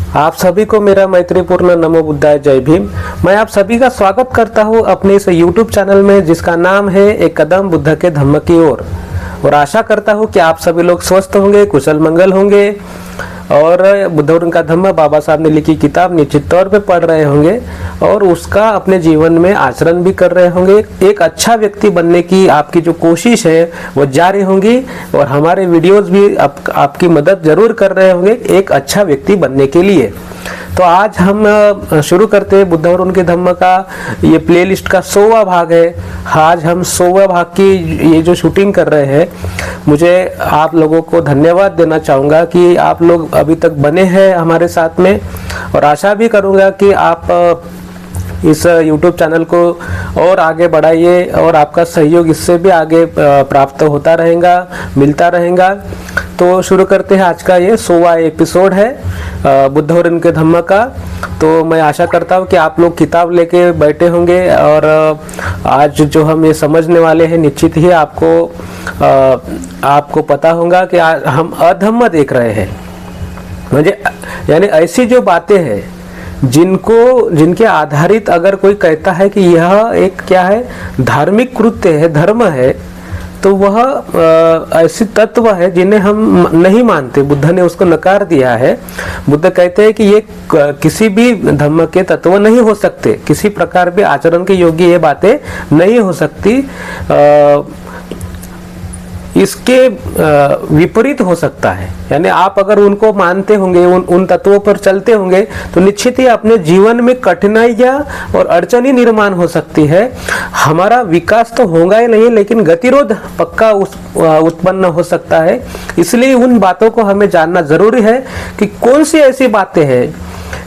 आप सभी को मेरा मैत्रीपूर्ण नमो बुद्धाय जय भीम। मैं आप सभी का स्वागत करता हूं अपने इस YouTube चैनल में जिसका नाम है एक कदम बुद्ध के धम्म की ओर। और आशा करता हूं कि आप सभी लोग स्वस्थ होंगे, कुशल मंगल होंगे और बुद्ध और उनका धम्म बाबा साहब ने लिखी किताब निश्चित तौर पे पढ़ रहे होंगे और उसका अपने जीवन में आचरण भी कर रहे होंगे। एक अच्छा व्यक्ति बनने की आपकी जो कोशिश है वो जारी होंगी और हमारे वीडियोस भी आपकी मदद जरूर कर रहे होंगे एक अच्छा व्यक्ति बनने के लिए। तो आज हम शुरू करते हैं बुद्ध और उनके धम्म का ये प्लेलिस्ट का 100वां भाग है। आज हम 100वां भाग की ये जो शूटिंग कर रहे हैं, मुझे आप लोगों को धन्यवाद देना चाहूँगा कि आप लोग अभी तक बने हैं हमारे साथ में और आशा भी करूँगा कि आप इस YouTube चैनल को और आगे बढ़ाइए और आपका सहयोग इससे भी आगे प्राप्त होता रहेगा, मिलता रहेगा। तो शुरू करते हैं आज का ये 100वां एपिसोड है बुद्ध और उनके धम्म का। तो मैं आशा करता हूँ कि आप लोग किताब लेके बैठे होंगे और आज जो हम ये समझने वाले हैं निश्चित ही आपको पता होगा कि आज हम अधम्म देख रहे हैं। मुझे यानी ऐसी जो बातें हैं जिनके आधारित अगर कोई कहता है कि यह एक क्या है धार्मिक कृत्य है, धर्म है, तो वह ऐसे तत्व है जिन्हें हम नहीं मानते। बुद्ध ने उसको नकार दिया है। बुद्ध कहते हैं कि ये किसी भी धर्म के तत्व नहीं हो सकते, किसी प्रकार भी आचरण के योग्य ये बातें नहीं हो सकती। इसके विपरीत हो सकता है। यानी आप अगर उनको मानते होंगे, उन तत्वों पर चलते होंगे तो निश्चित ही अपने जीवन में कठिनाइयां और अड़चनी निर्माण हो सकती है। हमारा विकास तो होगा ही नहीं, लेकिन गतिरोध पक्का उत्पन्न हो सकता है। इसलिए उन बातों को हमें जानना जरूरी है कि कौन सी ऐसी बातें हैं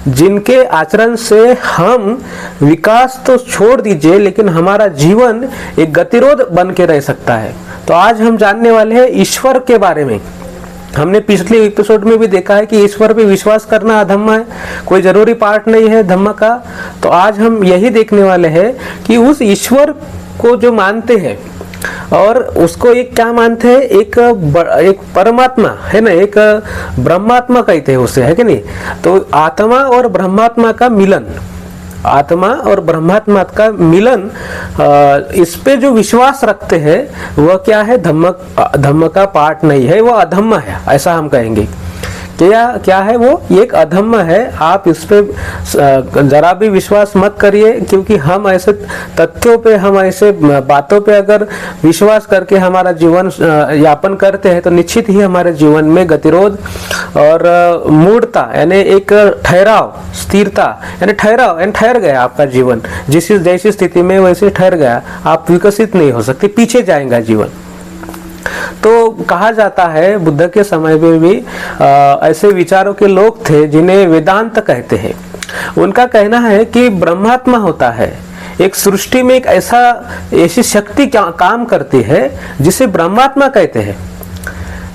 जिनके आचरण से हम विकास तो छोड़ दीजिए लेकिन हमारा जीवन एक गतिरोध बन के रह सकता है। तो आज हम जानने वाले हैं ईश्वर के बारे में। हमने पिछले एपिसोड में भी देखा है कि ईश्वर पे विश्वास करना अधम्म है, कोई जरूरी पार्ट नहीं है धम्म का। तो आज हम यही देखने वाले हैं कि उस ईश्वर को जो मानते हैं और उसको एक क्या मानते हैं, एक परमात्मा है ना, एक ब्रह्मात्मा कहते हैं उसे, है कि नहीं। तो आत्मा और ब्रह्मात्मा का मिलन, आत्मा और ब्रह्मात्मा का मिलन, इस पे जो विश्वास रखते हैं वह क्या है, धम्म का पार्ट नहीं है, वह अधम्म है, ऐसा हम कहेंगे। क्या है वो, एक अधम्म है। आप इस पे जरा भी विश्वास मत करिए, क्योंकि हम ऐसे तथ्यों पे, हम ऐसे बातों पे अगर विश्वास करके हमारा जीवन यापन करते हैं तो निश्चित ही हमारे जीवन में गतिरोध और मूढ़ता यानी एक ठहराव, स्थिरता यानी ठहर गया आपका जीवन। जैसी स्थिति में वैसे ठहर गया, आप विकसित नहीं हो सकते, पीछे जाएगा जीवन। तो कहा जाता है बुद्ध के समय में भी ऐसे विचारों के लोग थे जिन्हें वेदांत कहते हैं। उनका कहना है कि ब्रह्मात्मा होता है, एक सृष्टि में एक ऐसी शक्ति काम करती है जिसे ब्रह्मात्मा कहते हैं।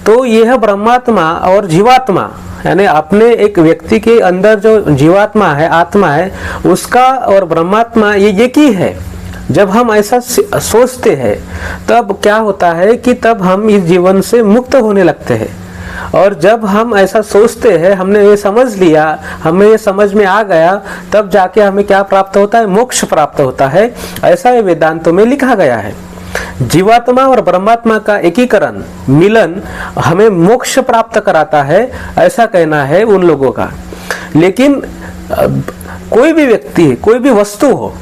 तो यह ब्रह्मात्मा और जीवात्मा यानी अपने एक व्यक्ति के अंदर जो जीवात्मा है, आत्मा है, उसका और ब्रह्मात्मा ये एक ही है। जब हम ऐसा सोचते हैं तब क्या होता है कि तब हम इस जीवन से मुक्त होने लगते हैं। और जब हम ऐसा सोचते हैं, हमने ये समझ लिया, हमें ये समझ में आ गया, तब जाके हमें क्या प्राप्त होता है, मोक्ष प्राप्त होता है। ऐसा ये वेदांतों में लिखा गया है। जीवात्मा और ब्रह्मात्मा का एकीकरण, मिलन हमें मोक्ष प्राप्त कराता है, ऐसा कहना है उन लोगों का। लेकिन कोई भी व्यक्ति, कोई भी वस्तु हो,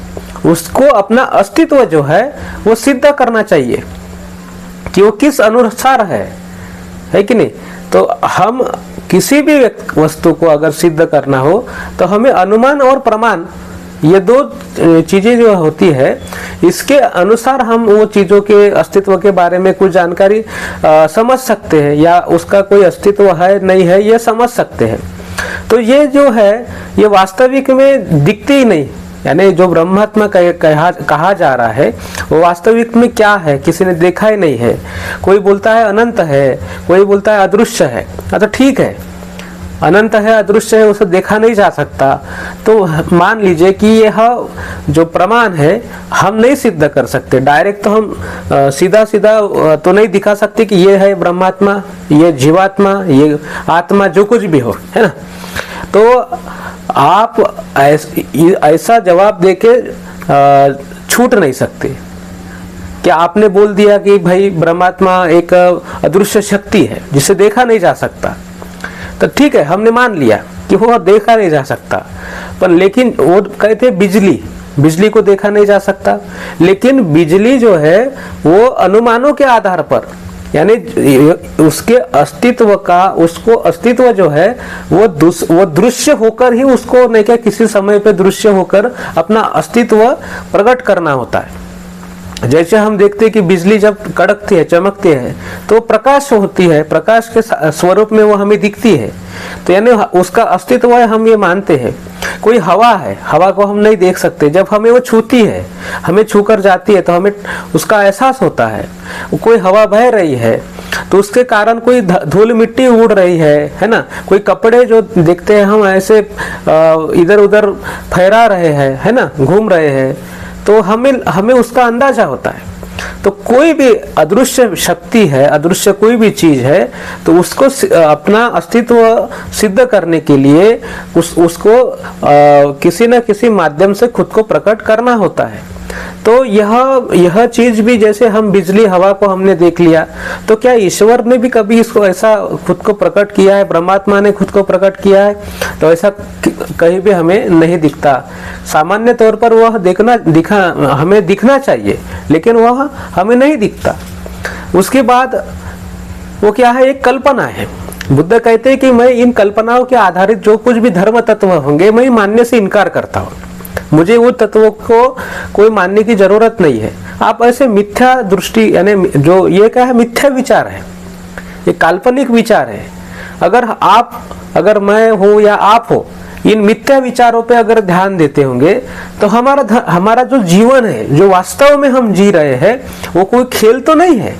उसको अपना अस्तित्व जो है वो सिद्ध करना चाहिए कि वो किस अनुसार है कि नहीं। तो हम किसी भी वस्तु को अगर सिद्ध करना हो तो हमें अनुमान और प्रमाण, ये दो चीजें जो होती है, इसके अनुसार हम वो चीजों के अस्तित्व के बारे में कुछ जानकारी समझ सकते हैं या उसका कोई अस्तित्व है नहीं है ये समझ सकते हैं। तो ये जो है ये वास्तविक में दिखती ही नहीं, यानी जो ब्रह्मात्मा कहा जा रहा है वो वास्तविक में क्या है किसी ने देखा ही नहीं है। कोई बोलता है अनंत है, कोई बोलता है अदृश्य है। तो ठीक है, अनंत है, अदृश्य है, उसे देखा नहीं जा सकता। तो मान लीजिए कि यह जो प्रमाण है हम नहीं सिद्ध कर सकते डायरेक्ट। तो हम सीधा तो नहीं दिखा सकते कि ये है ब्रह्मात्मा, ये जीवात्मा, ये आत्मा, जो कुछ भी हो, है ना। तो आप ऐसा जवाब देके छूट नहीं सकते कि आपने बोल दिया कि भाई ब्रह्मात्मा एक अदृश्य शक्ति है जिसे देखा नहीं जा सकता, तो ठीक है, हमने मान लिया कि वो देखा नहीं जा सकता, पर लेकिन वो कहते बिजली को देखा नहीं जा सकता, लेकिन बिजली जो है वो अनुमानों के आधार पर, यानी उसके अस्तित्व का, उसको अस्तित्व जो है वो दृश्य होकर ही उसको नहीं क्या किसी समय पे दृश्य होकर अपना अस्तित्व प्रकट करना होता है। जैसे हम देखते हैं कि बिजली जब कड़कती है, चमकती है, तो प्रकाश होती है, प्रकाश के स्वरूप में वो हमें दिखती है, तो यानी उसका अस्तित्व है, हम ये मानते हैं। कोई हवा है, हवा को हम नहीं देख सकते, जब हमें वो छूती है, हमें छूकर जाती है, तो हमें उसका एहसास होता है। कोई हवा बह रही है तो उसके कारण कोई धूल मिट्टी उड़ रही है ना, कोई कपड़े जो देखते हैं हम ऐसे इधर उधर फहरा रहे हैं, है ना, घूम रहे हैं, तो हमें उसका अंदाजा होता है। तो कोई भी अदृश्य शक्ति है, अदृश्य कोई भी चीज है, तो उसको अपना अस्तित्व सिद्ध करने के लिए उसको किसी न किसी माध्यम से खुद को प्रकट करना होता है। तो यह चीज भी, जैसे हम बिजली हवा को हमने देख लिया, तो क्या ईश्वर ने भी कभी इसको ऐसा खुद को प्रकट किया है, परमात्मा ने खुद को प्रकट किया है? तो ऐसा कहीं भी हमें नहीं दिखता। सामान्य तौर पर वह हमें दिखना चाहिए, लेकिन वह हमें नहीं दिखता। उसके बाद वो क्या है, एक कल्पना है। बुद्ध कहते हैं कि मैं इन कल्पनाओं के आधारित जो कुछ भी धर्म तत्व होंगे, मैं मानने से इनकार करता हूँ। मुझे वो तत्वों को कोई मानने की जरूरत नहीं है। आप ऐसे मिथ्या दृष्टि, यानी जो ये क्या है, मिथ्या विचार है, ये काल्पनिक विचार है। अगर मैं हो या आप हो, इन मिथ्या विचारों पे अगर ध्यान देते होंगे, तो हमारा जो जीवन है, जो वास्तव में हम जी रहे हैं, वो कोई खेल तो नहीं है।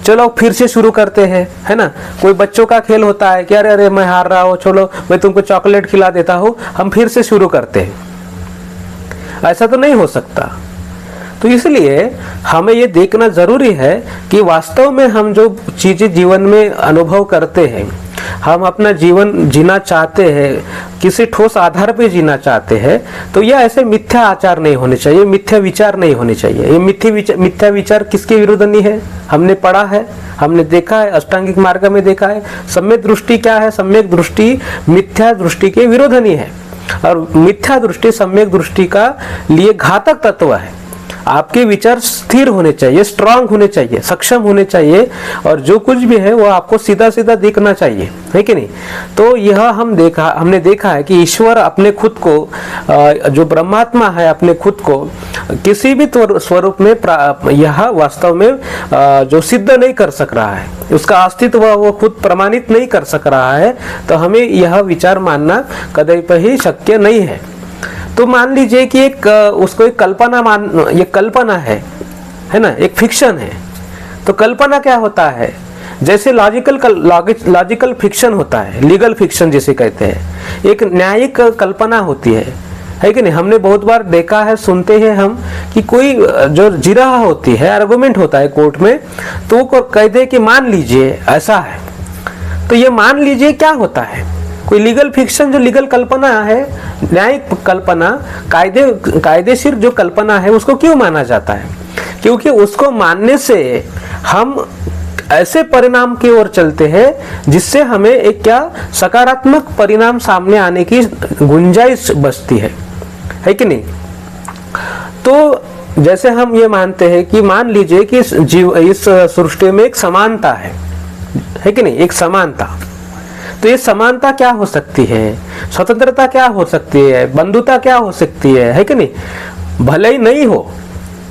चलो फिर से शुरू करते हैं, है ना। कोई बच्चों का खेल होता है कि अरे मैं हार रहा हूँ, चलो मैं तुमको चॉकलेट खिला देता हूँ, हम फिर से शुरू करते हैं। ऐसा तो नहीं हो सकता। तो इसलिए हमें ये देखना जरूरी है कि वास्तव में हम जो चीजें जीवन में अनुभव करते हैं, हम अपना जीवन जीना चाहते हैं, किसी ठोस आधार पे जीना चाहते हैं, तो यह ऐसे मिथ्या आचार नहीं होने चाहिए, मिथ्या विचार नहीं होने चाहिए। ये मिथ्या विचार किसके विरुद्ध नहीं है? हमने पढ़ा है, हमने देखा है, अष्टांगिक मार्ग में देखा है। सम्यक दृष्टि क्या है? सम्यक दृष्टि मिथ्या दृष्टि के विरोधनी है, और मिथ्या दृष्टि सम्यक दृष्टि का लिए घातक तत्व है। आपके विचार स्थिर होने चाहिए, स्ट्रांग होने चाहिए, सक्षम होने चाहिए, और जो कुछ भी है वो आपको सीधा सीधा दिखना चाहिए, है कि नहीं। तो यह हमने देखा है कि ईश्वर अपने खुद को, जो ब्रह्मात्मा है, अपने खुद को किसी भी स्वरूप में यह वास्तव में जो सिद्ध नहीं कर सक रहा है, उसका अस्तित्व वो खुद प्रमाणित नहीं कर सक रहा है, तो हमें यह विचार मानना कदापि ही शक्य नहीं है। तो मान लीजिए कि उसको एक ये कल्पना है ना, एक फिक्शन है। तो कल्पना क्या होता है? जैसे लॉजिकल फिक्शन होता है, लीगल फिक्शन जिसे कहते हैं, एक न्यायिक कल्पना होती है कि नहीं। हमने बहुत बार देखा है, सुनते हैं हम कि कोई जो जिरह होती है, आर्गुमेंट होता है कोर्ट में, तो वो कहते हैं कि मान लीजिए ऐसा है। तो ये मान लीजिए क्या होता है? कोई लीगल फिक्शन, जो लीगल कल्पना है, न्यायिक कल्पना, कायदेशीर जो कल्पना है, उसको क्यों माना जाता है? क्योंकि उसको मानने से हम ऐसे परिणाम की ओर चलते हैं जिससे हमें एक क्या सकारात्मक परिणाम सामने आने की गुंजाइश बचती है कि नहीं। तो जैसे हम ये मानते हैं कि मान लीजिए कि इस सृष्टि में एक समानता है कि नहीं, एक समानता। तो ये समानता क्या हो सकती है? स्वतंत्रता क्या हो सकती है? बंधुता क्या हो सकती है कि नहीं। भले ही नहीं हो,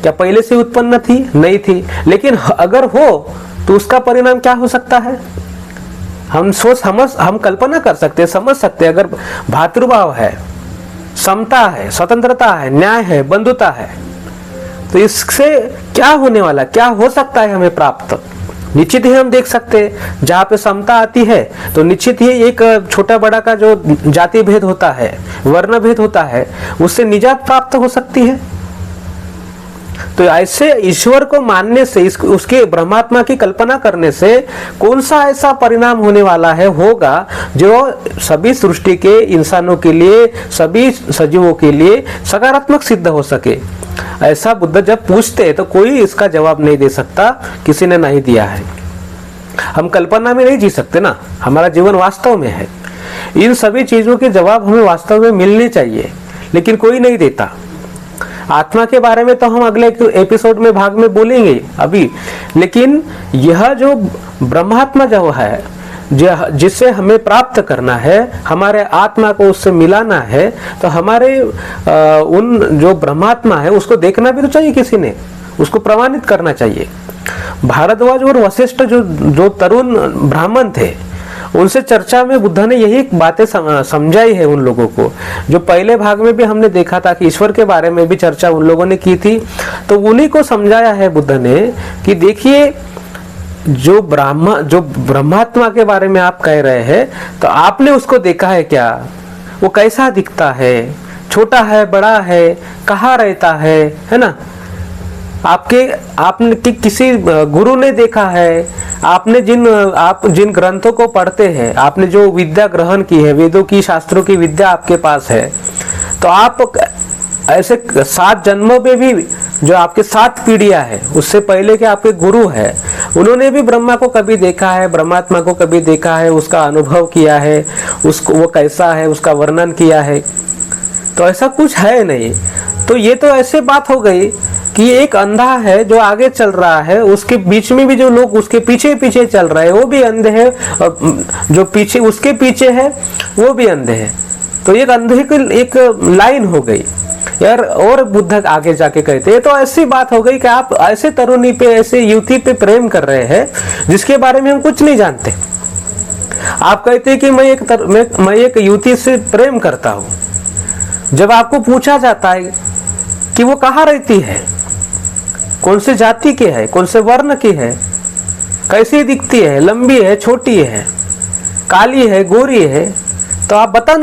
क्या पहले से उत्पन्न थी? नहीं थी, लेकिन अगर हो तो उसका परिणाम क्या हो सकता है? हम कल्पना कर सकते हैं, समझ सकते हैं। अगर भातृभाव है, समता है, स्वतंत्रता है, न्याय है, बंधुता है, तो इससे क्या होने वाला, क्या हो सकता है हमें प्राप्त? निश्चित ही हम देख सकते हैं, जहाँ पे समता आती है तो निश्चित ही एक छोटा बड़ा का जो जाति भेद होता है, वर्ण भेद होता है, उससे निजात प्राप्त हो सकती है। तो ऐसे ईश्वर को मानने से, उसके ब्रह्मात्मा की कल्पना करने से कौन सा ऐसा परिणाम होने वाला है, होगा जो सभी सृष्टि के इंसानों के लिए, सभी सजीवों के लिए सकारात्मक सिद्ध हो सके। ऐसा बुद्ध जब पूछते तो कोई इसका जवाब नहीं दे सकता, किसी ने नहीं दिया है। हम कल्पना में नहीं जी सकते ना, हमारा जीवन वास्तव में है। इन सभी चीजों के जवाब हमें वास्तव में मिलने चाहिए, लेकिन कोई नहीं देता। आत्मा के बारे में तो हम अगले एपिसोड में भाग में बोलेंगे अभी, लेकिन यह जो ब्रह्मात्मा जो है, जिसे हमें प्राप्त करना है, हमारे आत्मा को उससे मिलाना है, तो हमारे उन जो ब्रह्मात्मा है उसको देखना भी तो चाहिए, किसी ने उसको प्रमाणित करना चाहिए। भारद्वाज और वशिष्ठ जो तरुण ब्राह्मण थे, उनसे चर्चा में बुद्ध ने यही बातें समझाई है उन लोगों को। जो पहले भाग में भी हमने देखा था कि ईश्वर के बारे में भी चर्चा उन लोगों ने की थी, तो उन्हीं को समझाया है बुद्ध ने कि देखिए, जो ब्रह्मात्मा के बारे में आप कह रहे हैं, तो आपने उसको देखा है क्या? वो कैसा दिखता है, छोटा है, बड़ा है, कहाँ रहता है ना? आपने किसी गुरु ने देखा है? आपने आप जिन ग्रंथों को पढ़ते हैं, आपने जो विद्या ग्रहण की है, वेदों की, शास्त्रों की विद्या आपके पास है, तो आप ऐसे 7 जन्मों में भी, जो आपके 7 पीढ़ियां है, उससे पहले के आपके गुरु है, उन्होंने भी ब्रह्मा को कभी देखा है, ब्रह्मात्मा को कभी देखा है, उसका अनुभव किया है, उसको वो कैसा है उसका वर्णन किया है। तो ऐसा कुछ है नहीं। तो ये तो ऐसे बात हो गई कि एक अंधा है जो आगे चल रहा है, उसके बीच में भी जो लोग उसके पीछे पीछे चल रहे हैं वो भी अंधे हैं, और जो पीछे उसके पीछे है वो भी अंधे हैं। तो एक अंधे की एक लाइन हो गई यार। और बुद्ध आगे जाके कहते हैं, तो ऐसी बात हो गई कि आप ऐसे तरुणी पे, ऐसे युवती पे प्रेम कर रहे हैं जिसके बारे में हम कुछ नहीं जानते। आप कहते हैं कि मैं एक युवती से प्रेम करता हूँ। जब आपको पूछा जाता है कि वो कहाँ रहती है, कौन से जाति की है, कौन से वर्ण की है, कैसी दिखती है, लंबी है, छोटी है, काली है, गोरी है, तो आप बता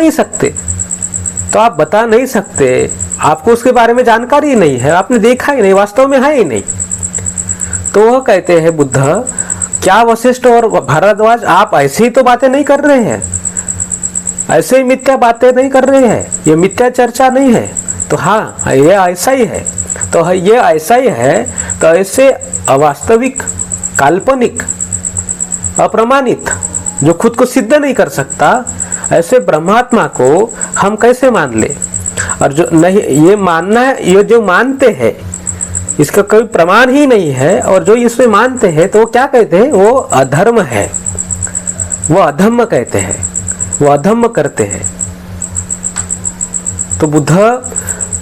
नहीं सकते। आपको उसके बारे में जानकारी नहीं है, आपने देखा ही नहीं, वास्तव में है ही नहीं। तो वह कहते हैं बुद्ध, क्या वशिष्ठ और भारद्वाज आप ऐसी ही तो बातें नहीं कर रहे हैं, ऐसे ही मिथ्या बातें नहीं कर रहे हैं, ये मिथ्या चर्चा नहीं है। तो हाँ, ये ऐसा ही है। तो ये ऐसा ही है, तो ऐसे अवास्तविक, काल्पनिक, अप्रमाणित, जो खुद को सिद्ध नहीं कर सकता, ऐसे ब्रह्मात्मा को हम कैसे मान ले? और जो नहीं ये मानना है, ये जो मानते हैं इसका कोई प्रमाण ही नहीं है, और जो इसमें मानते हैं तो वो क्या कहते हैं? वो अधर्म है, वो अधम्म कहते हैं, वो अधम्म करते हैं। तो बुद्ध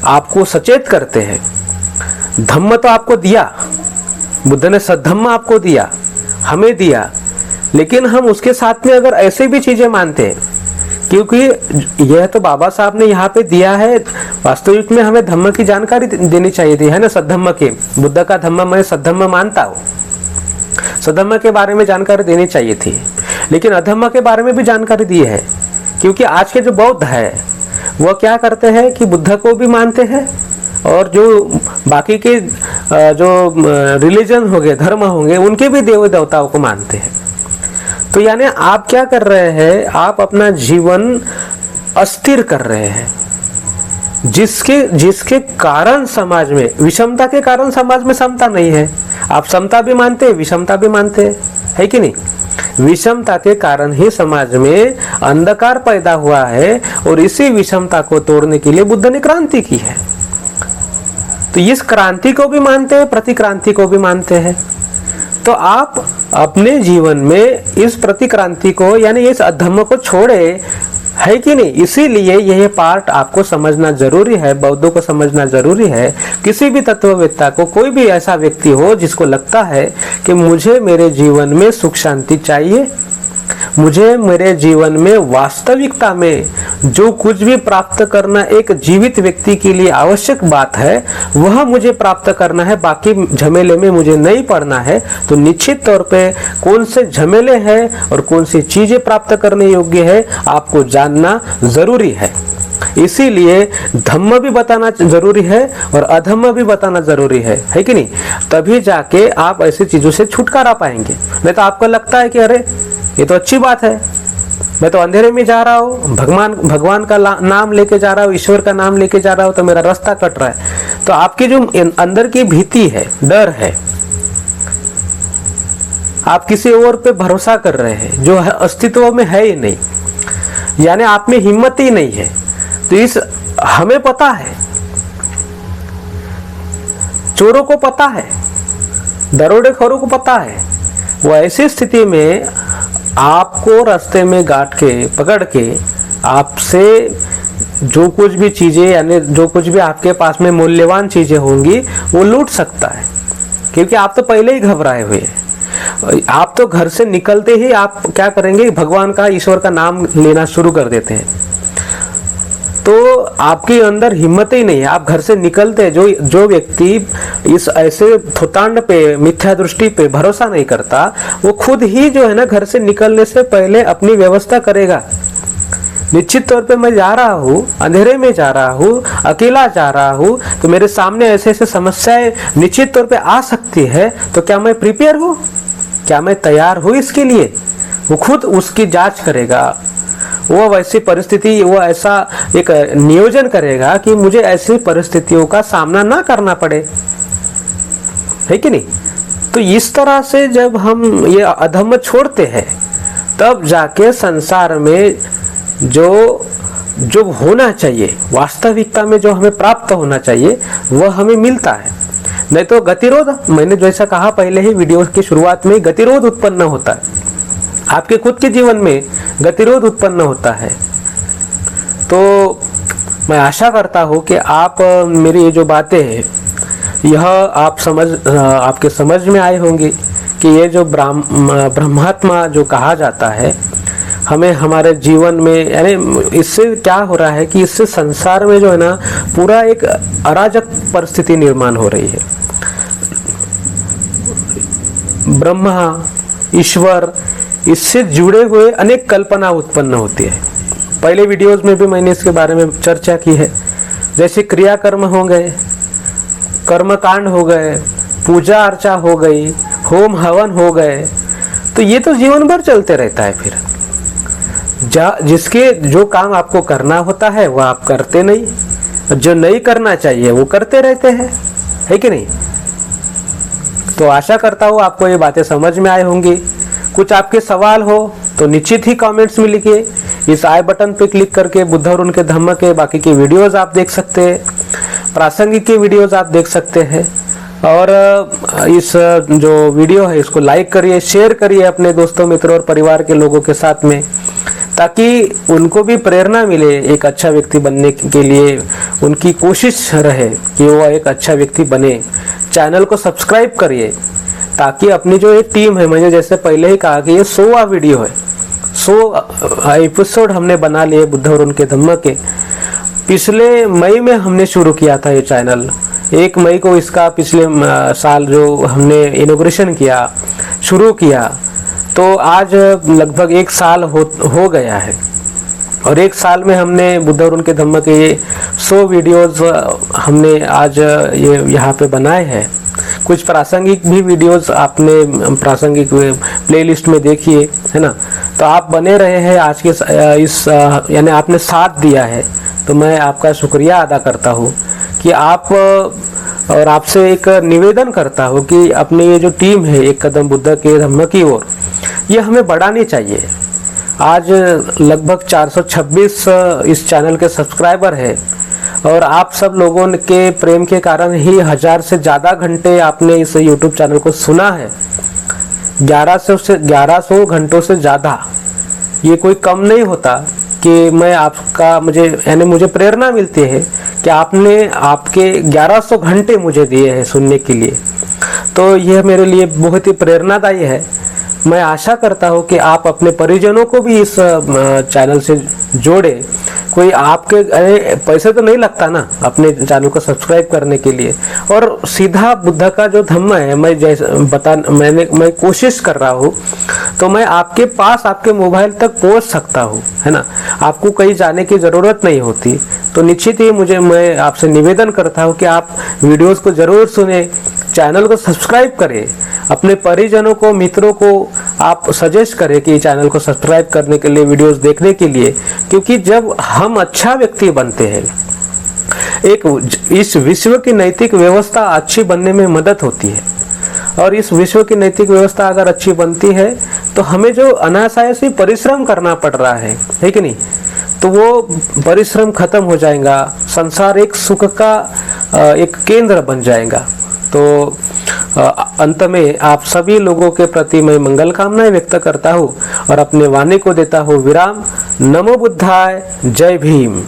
आपको सचेत करते हैं। धम्म तो आपको दिया, बुद्ध ने सद्धम्म आपको दिया, हमें दिया, लेकिन हम उसके साथ में अगर ऐसे भी चीजें मानते हैं, क्योंकि यह तो बाबा साहब ने यहाँ पे दिया है, वास्तविक में हमें धम्म की जानकारी देनी चाहिए थी, है ना? सद्धम्म की, बुद्ध का धम्म मैं सद्धम्म मानता हूँ, सद्धम्म के बारे में जानकारी देनी चाहिए थी, लेकिन अधम्म के बारे में भी जानकारी दी है। क्योंकि आज के जो बौद्ध है वो क्या करते हैं कि बुद्ध को भी मानते हैं, और जो बाकी के जो रिलीजन होंगे, धर्म होंगे, उनके भी देव देवताओं को मानते हैं। तो यानी आप क्या कर रहे हैं? आप अपना जीवन अस्थिर कर रहे हैं, जिसके कारण समाज में विषमता के कारण समाज में समता नहीं है। आप समता भी मानते हैं, विषमता भी मानते हैं, है कि नहीं? विषमता के कारण ही समाज में अंधकार पैदा हुआ है, और इसी विषमता को तोड़ने के लिए बुद्ध ने क्रांति की है। तो इस क्रांति को भी मानते हैं, प्रतिक्रांति को भी मानते हैं। तो आप अपने जीवन में इस प्रतिक्रांति को, यानी इस अधम्म को छोड़े, है कि नहीं? इसीलिए यह पार्ट आपको समझना जरूरी है, बौद्धों को समझना जरूरी है। किसी भी तत्ववेत्ता को, कोई भी ऐसा व्यक्ति हो जिसको लगता है कि मुझे मेरे जीवन में सुख शांति चाहिए, मुझे मेरे जीवन में वास्तविकता में जो कुछ भी प्राप्त करना एक जीवित व्यक्ति के लिए आवश्यक बात है, वह मुझे प्राप्त करना है, बाकी झमेले में मुझे नहीं पड़ना है, तो निश्चित तौर पे कौन से झमेले हैं और कौन सी चीजें प्राप्त करने योग्य है आपको जानना जरूरी है। इसीलिए धम्म भी बताना जरूरी है और अधम्म भी बताना जरूरी है कि नहीं? तभी जाके आप ऐसी चीजों से छुटकारा पाएंगे। नहीं तो आपको लगता है कि अरे ये तो अच्छी बात है, मैं तो अंधेरे में जा रहा हूँ, भगवान का नाम लेके जा रहा हूँ, ईश्वर का नाम लेके जा रहा हूँ, तो मेरा रास्ता कट रहा है। तो आपकी जो अंदर की भीति है, डर है, आप किसी और पे भरोसा कर रहे हैं जो अस्तित्व में है ही नहीं, यानी आप में हिम्मत ही नहीं है। तो इस हमें पता है, चोरों को पता है, दरोडेखोरों को पता है, वो ऐसी स्थिति में आपको रास्ते में गांठ के पकड़ के आपसे जो कुछ भी चीजें, यानी जो कुछ भी आपके पास में मूल्यवान चीजें होंगी वो लूट सकता है, क्योंकि आप तो पहले ही घबराए हुए हैं। आप तो घर से निकलते ही आप क्या करेंगे, भगवान का, ईश्वर का नाम लेना शुरू कर देते हैं। तो आपके अंदर हिम्मत ही नहीं है, आप घर से निकलते, जो व्यक्ति इस ऐसे थोतांड पे, मिथ्या दृष्टि पे भरोसा नहीं करता, वो खुद ही जो है ना घर से निकलने से पहले अपनी व्यवस्था करेगा। निश्चित तौर पे मैं जा रहा हूँ, अंधेरे में जा रहा हूँ, अकेला जा रहा हूँ, तो मेरे सामने ऐसे ऐसे समस्याएं निश्चित तौर पे आ सकती है, तो क्या मैं प्रिपेयर हूँ, क्या मैं तैयार हूँ इसके लिए? वो खुद उसकी जांच करेगा, वो वैसी परिस्थिति, वो ऐसा एक नियोजन करेगा कि मुझे ऐसी परिस्थितियों का सामना ना करना पड़े, है कि नहीं? तो इस तरह से जब हम ये अधर्म छोड़ते हैं, तब जाके संसार में जो होना चाहिए, वास्तविकता में जो हमें प्राप्त होना चाहिए, वह हमें मिलता है। नहीं तो गतिरोध, मैंने जैसा कहा पहले ही वीडियो की शुरुआत में, गतिरोध उत्पन्न होता है, आपके खुद के जीवन में गतिरोध उत्पन्न होता है। तो मैं आशा करता हूँ कि आप मेरी ये जो बातें हैं, यह आपके समझ में आए होंगी कि ये जो ब्रह्मात्मा जो कहा जाता है, हमें हमारे जीवन में, यानी इससे क्या हो रहा है कि इससे संसार में जो है ना पूरा एक अराजक परिस्थिति निर्माण हो रही है। ब्रह्मा, ईश्वर, इससे जुड़े हुए अनेक कल्पना उत्पन्न होती है। पहले वीडियोस में भी मैंने इसके बारे में चर्चा की है। जैसे क्रियाकर्म हो गए, कर्मकांड हो गए, पूजा अर्चा हो गई, होम हवन हो गए, तो ये तो जीवन भर चलते रहता है। फिर जिसके जो काम आपको करना होता है वो आप करते नहीं, जो नहीं करना चाहिए वो करते रहते हैं, है कि नहीं? तो आशा करता हूँ आपको ये बातें समझ में आई होंगी। कुछ आपके सवाल हो तो निश्चित ही कमेंट्स में लिखिए। इस आई बटन पे क्लिक करके बुद्ध और उनके धम्म के बाकी के वीडियोस आप देख सकते हैं, प्रासंगिक के वीडियोस आप देख सकते हैं। और इस जो वीडियो है इसको लाइक करिए, शेयर करिए अपने दोस्तों, मित्रों और परिवार के लोगों के साथ में, ताकि उनको भी प्रेरणा मिले एक अच्छा व्यक्ति बनने के लिए। उनकी कोशिश रहे कि वो एक अच्छा व्यक्ति बने। चैनल को सब्सक्राइब करिए ताकि अपनी जो एक टीम है, मैंने जैसे पहले ही कहा कि ये 100वां वीडियो है, 100 एपिसोड हमने बना लिए बुद्ध और उनके धम्म के। पिछले मई में हमने शुरू किया था ये चैनल, 1 मई को इसका पिछले साल जो हमने इनॉग्रेशन किया, शुरू किया, तो आज लगभग 1 साल हो गया है। और 1 साल में हमने बुद्ध और उनके धम्म के ये 100 वीडियोस हमने आज ये यहाँ पे बनाए हैं। कुछ प्रासंगिक भी वीडियोस आपने प्रासंगिक प्लेलिस्ट में देखिए, है ना? तो आप बने रहे हैं आज के इस यानी आपने साथ दिया है, तो मैं आपका शुक्रिया अदा करता हूँ कि आप, और आपसे एक निवेदन करता हूँ कि अपनी ये जो टीम है एक कदम बुद्ध के धम्म की ओर, ये हमें बढ़ानी चाहिए। आज लगभग 426 इस चैनल के सब्सक्राइबर है, और आप सब लोगों के प्रेम के कारण ही 1000 से ज़्यादा घंटे आपने इस YouTube चैनल को सुना है। 1100 घंटों से ज़्यादा, ये कोई कम नहीं होता कि मैं आपका, मुझे प्रेरणा मिलती है कि आपने आपके 1100 घंटे मुझे दिए हैं सुनने के लिए। तो यह मेरे लिए बहुत ही प्रेरणादायी है। मैं आशा करता हूँ कि आप अपने परिजनों को भी इस चैनल से जोड़े। कोई आपके पैसे तो नहीं लगता ना अपने चैनल को सब्सक्राइब करने के लिए, और सीधा बुद्ध का जो धम्म है मैं कोशिश कर रहा हूँ, तो मैं आपके पास, आपके मोबाइल तक पहुँच सकता हूँ, है ना? आपको कहीं जाने की ज़रूरत नहीं होती। तो निश्चित ही मैं आपसे निवेदन करता हूँ कि आप वीडियोस को जरूर सुने, चैनल को सब्सक्राइब करें, अपने परिजनों को, मित्रों को आप सजेस्ट करें कि चैनल को सब्सक्राइब करने के लिए, वीडियोस देखने के लिए। क्योंकि जब हम अच्छा व्यक्ति बनते हैं, इस विश्व की नैतिक व्यवस्था अच्छी बनने में मदद होती है। और इस विश्व की नैतिक व्यवस्था अगर अच्छी बनती है तो हमें जो अनायास परिश्रम करना पड़ रहा है कि नहीं, तो वो परिश्रम खत्म हो जाएगा, संसार एक सुख का एक केंद्र बन जाएगा। तो अंत में आप सभी लोगों के प्रति मैं मंगल कामनाएं व्यक्त करता हूँ और अपने वाणी को देता हूँ विराम। नमो बुद्धाय, जय भीम।